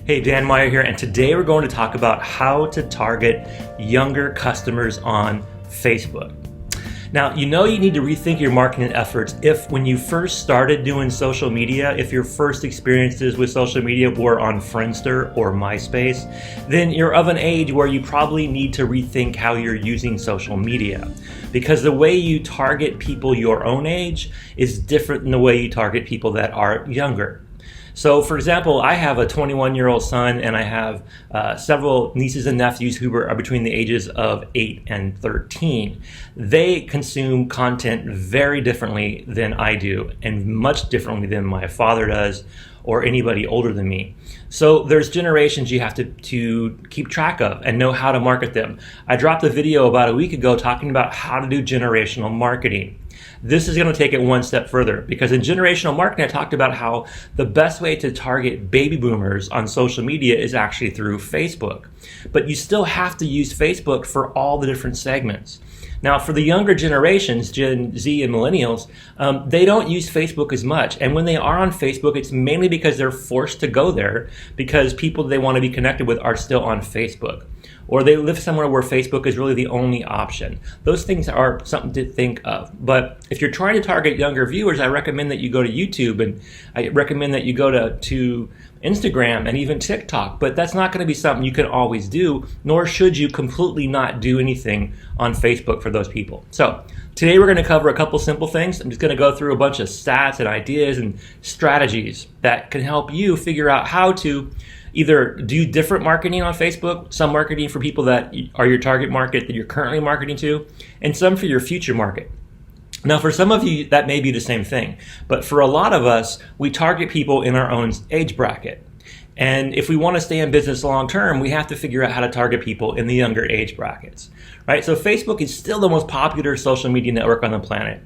Hey, Dan Meyer here, and today we're going to talk about how to target younger customers on Facebook. Now, you need to rethink your marketing efforts if when you first started doing social media, if your first experiences with social media were on Friendster or MySpace, then you're of an age where you probably need to rethink how you're using social media. Because the way you target people your own age is different than the way you target people that are younger. So, for example, I have a 21-year-old son and I have several nieces and nephews who are between the ages of 8 and 13. They consume content very differently than I do and much differently than my father does or anybody older than me. So there's generations you have to keep track of and know how to market them. I dropped a video about a week ago talking about how to do generational marketing. This is going to take it one step further because in generational marketing, I talked about how the best way to target baby boomers on social media is actually through Facebook. But you still have to use Facebook for all the different segments. Now, for the younger generations, Gen Z and Millennials, they don't use Facebook as much. And when they are on Facebook, it's mainly because they're forced to go there because people they want to be connected with are still on Facebook. Or they live somewhere where Facebook is really the only option. Those things are something to think of. But if you're trying to target younger viewers, I recommend that you go to YouTube and I recommend that you go to Instagram and even TikTok. But that's not going to be something you can always do, nor should you completely not do anything on Facebook for those people. So today we're going to cover a couple simple things. I'm just going to go through a bunch of stats and ideas and strategies that can help you figure out how to either do different marketing on Facebook, some marketing for people that are your target market that you're currently marketing to, and some for your future market. Now, for some of you, that may be the same thing, but for a lot of us, we target people in our own age bracket. And if we want to stay in business long term, we have to figure out how to target people in the younger age brackets, right? So Facebook is still the most popular social media network on the planet.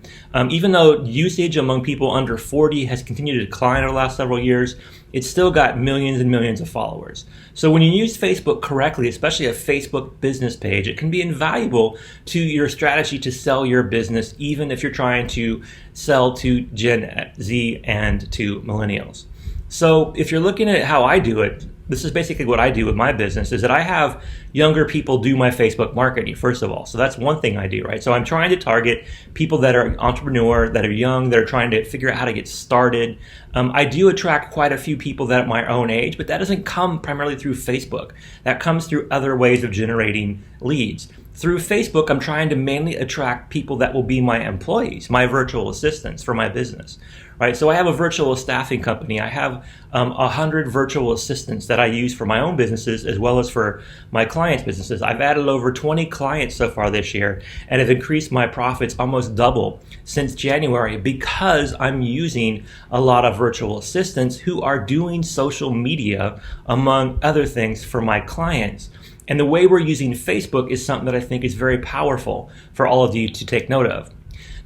Even though usage among people under 40 has continued to decline over the last several years, it's still got millions and millions of followers. So when you use Facebook correctly, especially a Facebook business page, it can be invaluable to your strategy to sell your business, even if you're trying to sell to Gen Z and to Millennials. So if you're looking at how I do it, this is basically what I do with my business, is that I have younger people do my Facebook marketing, first of all. So that's one thing I do, right? So I'm trying to target people that are entrepreneur, that are young, that are trying to figure out how to get started. I do attract quite a few people that are my own age, but that doesn't come primarily through Facebook. That comes through other ways of generating leads. Through Facebook, I'm trying to mainly attract people that will be my employees, my virtual assistants for my business, right? So I have a virtual staffing company. I have 100 virtual assistants that I use for my own businesses as well as for my clients' businesses. I've added over 20 clients so far this year and have increased my profits almost double since January because I'm using a lot of virtual assistants who are doing social media, among other things, for my clients. And the way we're using Facebook is something that I think is very powerful for all of you to take note of.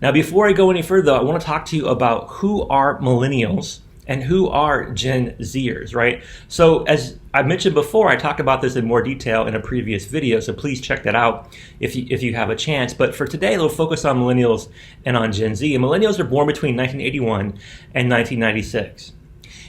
Now, before I go any further, I want to talk to you about who are Millennials and who are Gen Zers, right? So as I mentioned before, I talked about this in more detail in a previous video, so please check that out if you have a chance. But for today, we'll focus on Millennials and on Gen Z. And Millennials are born between 1981 and 1996.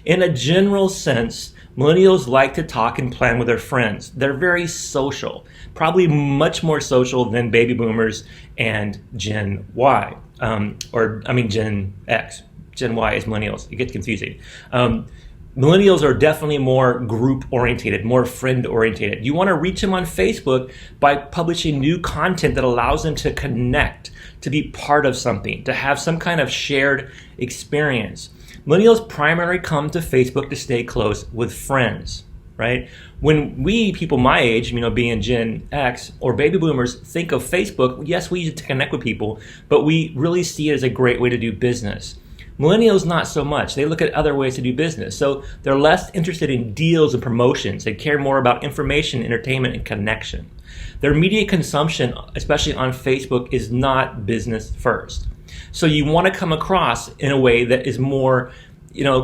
In a general sense, Millennials like to talk and plan with their friends. They're very social, probably much more social than baby boomers and Gen Y, Gen X. Gen Y is Millennials. It gets confusing. Millennials are definitely more group-oriented, more friend-oriented. You want to reach them on Facebook by publishing new content that allows them to connect, to be part of something, to have some kind of shared experience. Millennials primarily come to Facebook to stay close with friends, right? When we, people my age, being Gen X or baby boomers, think of Facebook, yes, we use it to connect with people, but we really see it as a great way to do business. Millennials, not so much. They look at other ways to do business. So they're less interested in deals and promotions. They care more about information, entertainment, and connection. Their media consumption, especially on Facebook, is not business first. So you want to come across in a way that is more,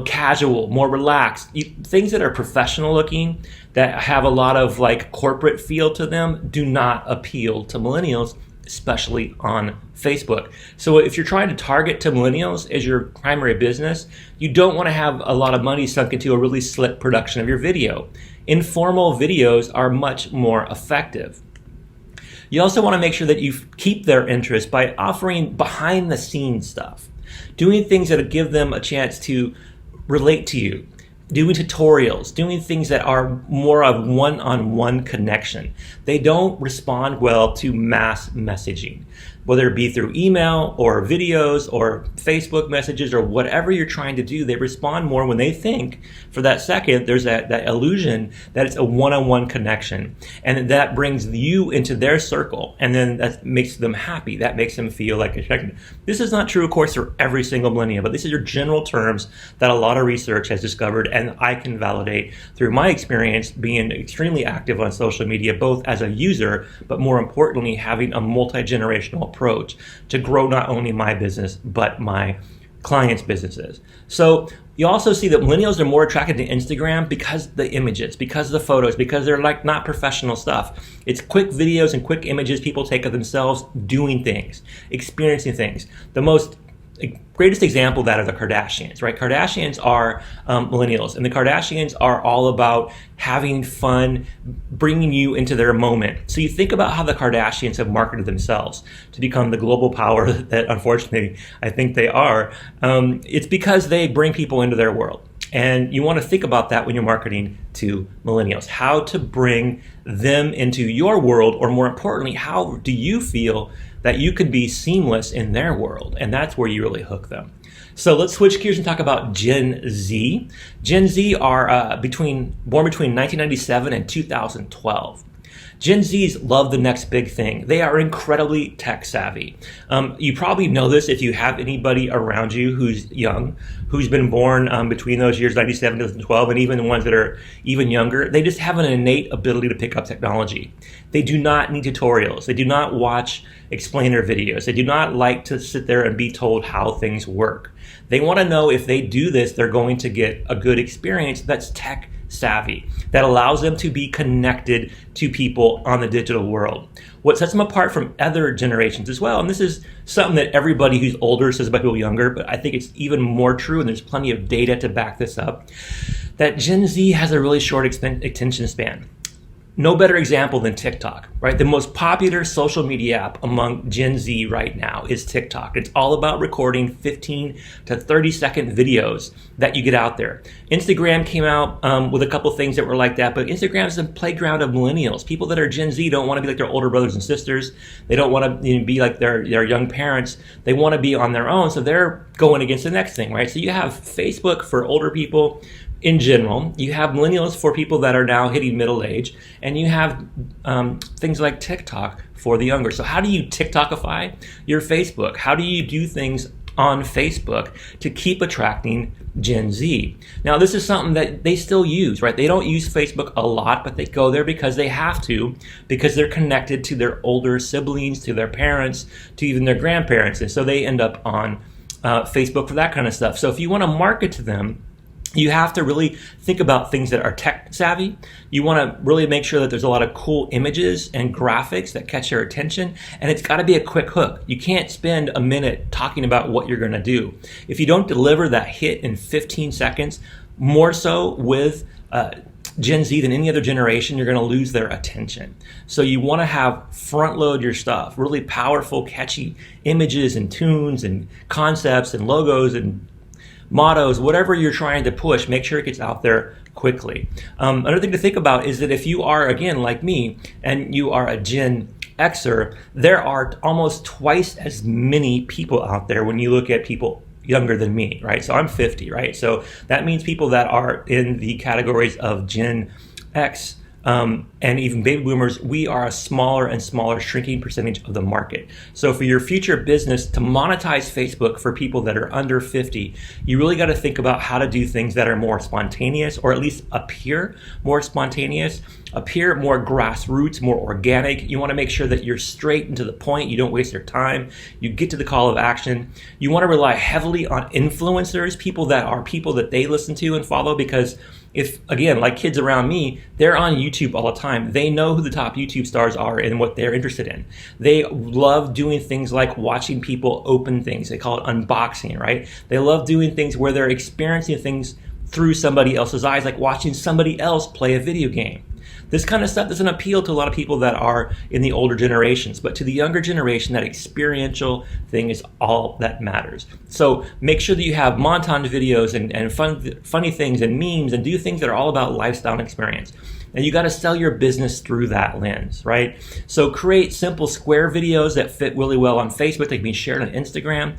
casual, more relaxed. Things that are professional looking, that have a lot of corporate feel to them, do not appeal to Millennials especially on Facebook. So if you're trying to target to millennials as your primary business, you don't want to have a lot of money sunk into a really slick production of your video. Informal videos are much more effective. You also want to make sure that you keep their interest by offering behind the scenes stuff, doing things that give them a chance to relate to you, doing tutorials, doing things that are more of one-on-one connection. They don't respond well to mass messaging, whether it be through email or videos or Facebook messages or whatever you're trying to do. They respond more when they think for that second there's that illusion that it's a one-on-one connection, and that brings you into their circle, and then that makes them happy. That makes them feel like a connection. This is not true, of course, for every single millennial, but these are general terms that a lot of research has discovered, and I can validate through my experience being extremely active on social media, both as a user, but more importantly, having a multi-generational approach to grow not only my business, but my clients' businesses. So you also see that millennials are more attracted to Instagram because the images, because the photos, because they're like not professional stuff. It's quick videos and quick images people take of themselves doing things, experiencing things. The most greatest example of that are the Kardashians, right? Kardashians are millennials, and the Kardashians are all about having fun, bringing you into their moment. So you think about how the Kardashians have marketed themselves to become the global power that unfortunately I think they are. It's because they bring people into their world. And you want to think about that when you're marketing to millennials, how to bring them into your world, or more importantly, how do you feel that you could be seamless in their world? And that's where you really hook them. So let's switch gears and talk about Gen Z. Gen Z are born between 1997 and 2012. Gen Zs love the next big thing. They are incredibly tech savvy. You probably know this if you have anybody around you who's young, who's been born between those years, 97 to 2012, and even the ones that are even younger. They just have an innate ability to pick up technology. They do not need tutorials. They do not watch explainer videos. They do not like to sit there and be told how things work. They want to know if they do this, they're going to get a good experience that's tech savvy, that allows them to be connected to people on the digital world. What sets them apart from other generations as well, and this is something that everybody who's older says about people younger, but I think it's even more true, and there's plenty of data to back this up, that Gen Z has a really short attention span. No better example than TikTok, right? The most popular social media app among Gen Z right now is TikTok. It's all about recording 15 to 30-second videos that you get out there. Instagram came out with a couple things that were like that, but Instagram is the playground of millennials. People that are Gen Z don't want to be like their older brothers and sisters. They don't want to be like their young parents. They want to be on their own, so they're going against the next thing, right? So you have Facebook for older people, in general, you have millennials for people that are now hitting middle age, and you have things like TikTok for the younger. So how do you TikTokify your Facebook? How do you do things on Facebook to keep attracting Gen Z? Now, this is something that they still use, right? They don't use Facebook a lot, but they go there because they have to, because they're connected to their older siblings, to their parents, to even their grandparents. And so they end up on Facebook for that kind of stuff. So if you want to market to them, you have to really think about things that are tech savvy. You want to really make sure that there's a lot of cool images and graphics that catch your attention, and it's got to be a quick hook. You can't spend a minute talking about what you're going to do. If you don't deliver that hit in 15 seconds, more so with Gen Z than any other generation, you're going to lose their attention. So you want to have front load your stuff, really powerful, catchy images and tunes and concepts and logos and mottos, whatever you're trying to push, make sure it gets out there quickly. Another thing to think about is that if you are, again, like me, and you are a Gen Xer, there are almost twice as many people out there when you look at people younger than me, right? So I'm 50, right? So that means people that are in the categories of Gen X, and even baby boomers, we are a smaller and smaller shrinking percentage of the market. So for your future business to monetize Facebook for people that are under 50, you really got to think about how to do things that are more spontaneous, or at least appear more spontaneous, appear more grassroots, more organic. You want to make sure that you're straight and to the point. You don't waste your time. You get to the call of action. You want to rely heavily on influencers, people that they listen to and follow, because if, again, like kids around me, they're on YouTube all the time. They know who the top YouTube stars are and what they're interested in. They love doing things like watching people open things. They call it unboxing, right? They love doing things where they're experiencing things through somebody else's eyes, like watching somebody else play a video game. This kind of stuff doesn't appeal to a lot of people that are in the older generations, but to the younger generation, that experiential thing is all that matters. So make sure that you have montage videos and funny things and memes, and do things that are all about lifestyle and experience. And you got to sell your business through that lens, right? So create simple square videos that fit really well on Facebook. They can be shared on Instagram.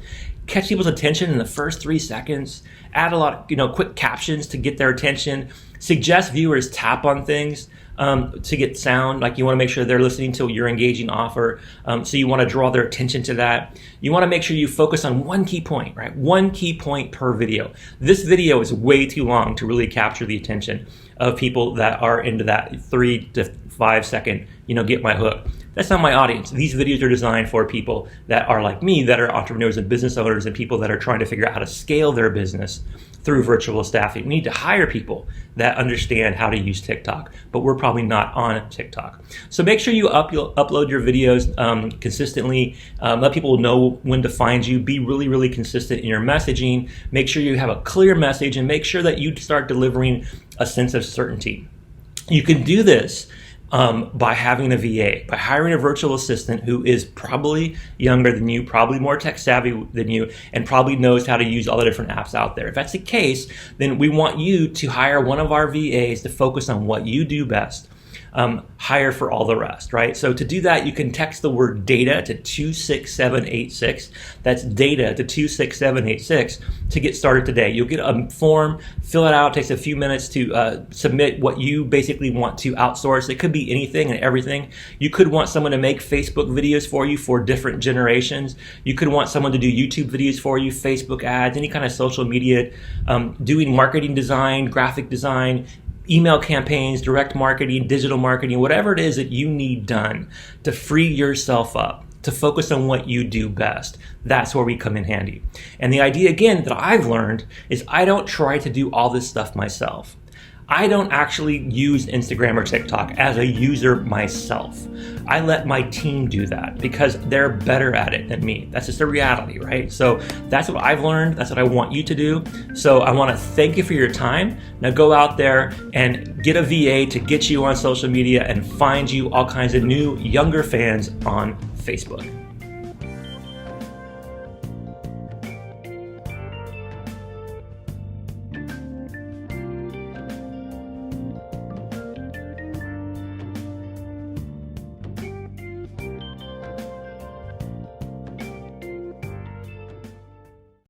Catch people's attention in the first 3 seconds. Add a lot of quick captions to get their attention. Suggest viewers tap on things to get sound. Like, you want to make sure they're listening to your engaging offer. So you want to draw their attention to that. You want to make sure you focus on one key point, right? One key point per video. This video is way too long to really capture the attention of people that are into that 3 to 5 second, get my hook. That's not my audience. These videos are designed for people that are like me, that are entrepreneurs and business owners and people that are trying to figure out how to scale their business through virtual staffing. We need to hire people that understand how to use TikTok, but we're probably not on TikTok. So make sure you upload your videos consistently. Let people know when to find you. Be really, really consistent in your messaging. Make sure you have a clear message, and make sure that you start delivering a sense of certainty. You can do this by having a VA, by hiring a virtual assistant who is probably younger than you, probably more tech savvy than you, and probably knows how to use all the different apps out there. If that's the case, then we want you to hire one of our VAs to focus on what you do best. Hire for all the rest, right? So to do that, you can text the word data to 26786. That's data to 26786 to get started today. You'll get a form, fill it out. It takes a few minutes to submit what you basically want to outsource. It could be anything and everything. You could want someone to make Facebook videos for you for different generations. You could want someone to do YouTube videos for you, Facebook ads, any kind of social media, doing marketing design, graphic design, email campaigns, direct marketing, digital marketing, whatever it is that you need done to free yourself up, to focus on what you do best. That's where we come in handy. And the idea, again, that I've learned is I don't try to do all this stuff myself. I don't actually use Instagram or TikTok as a user myself. I let my team do that because they're better at it than me. That's just a reality, right? So that's what I've learned. That's what I want you to do. So I want to thank you for your time. Now go out there and get a VA to get you on social media and find you all kinds of new, younger fans on Facebook.